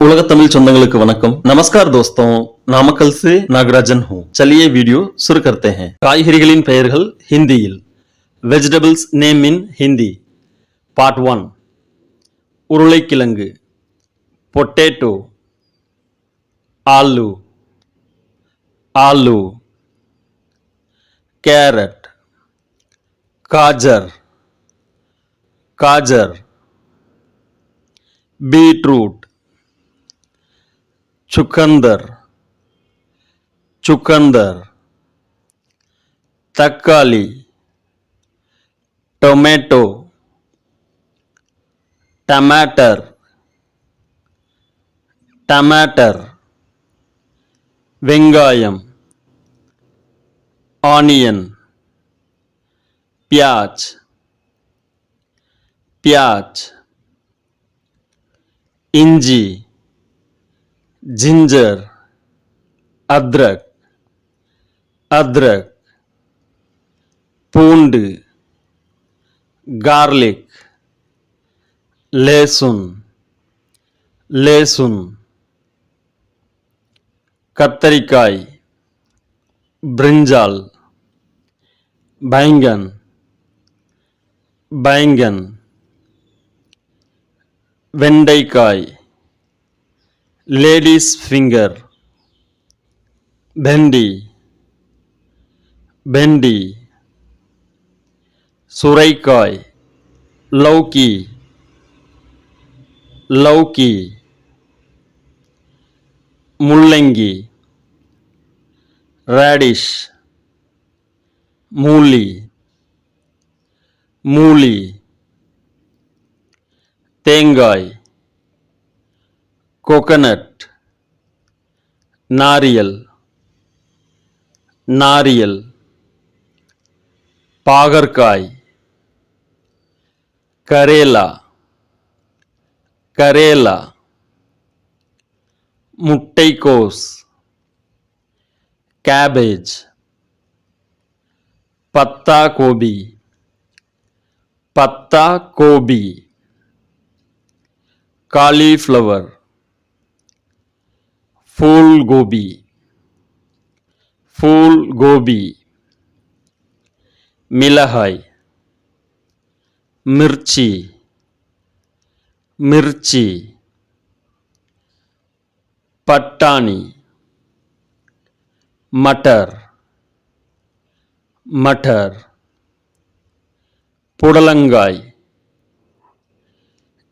उलग तमिल சொந்தங்களுக்கு वनकम। नमस्कार दोस्तों, नामकल से नागराजन हूँ। चलिए वीडियो शुरू करते हैं। காய்கறிகளின் பெயர்கள் ஹிந்தியில்। Vegetables name in Hindi. Part 1 உருளைக்கிழங்கு பொட்டேட்டோ, आलू आलू, कैरेट, गाजर गाजर, बीटरूट, चुकंदर चुकंदर, तक्काली, टोमेटो, टमाटर टमाटर, வெங்காயம் ஆனியன், प्याज प्याज, इंजी, जिंजर, अदरक अदरक, பூண்டு, गार्लिक, लहसुन लहसुन, कत्तरिकाई, ब्रिंजाल, बैंगन बैंगन, வெண்டைக்காய், लेडीज फिंगर, भेंडी भेंडी, सुरैकाई, लौकी लौकी, मुल्लंगी, रैडिश, मूली मूली, தேங்காய், कोकोनट, नारियल नारियल, பாகற்காய், करेला करेला, முட்டைக்கோஸ், कैबेज, पत्ता गोभी पत्ता गोभी, कालीफ्लावर, फूल गोभी फूल गोभी, मिलहाई, मिर्ची मिर्ची, पट्टानी, मटर मटर, पुडलंगाई,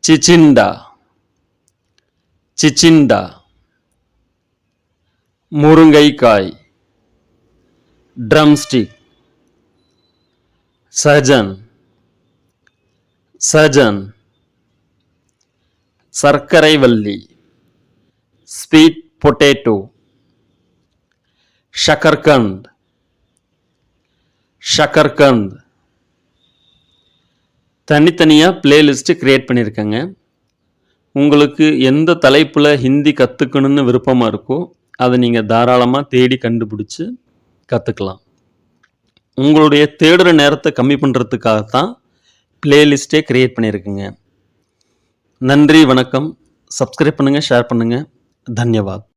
चिचिंडा चिचिंडा, मुरुंगैकाई, ड्रमस्टिक, सहजन सहजन, सर्करैवल्ली, स्वीट पोटैटो, शकरकंद शकरकंद, தனித்தனியாக பிளேலிஸ்ட்டு க்ரியேட் பண்ணியிருக்கேங்க. உங்களுக்கு எந்த தலைப்பில் ஹிந்தி கற்றுக்கணுன்னு விருப்பமாக இருக்கோ அதை நீங்கள் தாராளமாக தேடி கண்டுபிடிச்சி கற்றுக்கலாம். உங்களுடைய தேடுற நேரத்தை கம்மி பண்ணுறதுக்காகத்தான் பிளேலிஸ்ட்டே க்ரியேட் பண்ணியிருக்குங்க. நன்றி, வணக்கம். சப்ஸ்கிரைப் பண்ணுங்கள், ஷேர் பண்ணுங்கள். தன்யவாத்.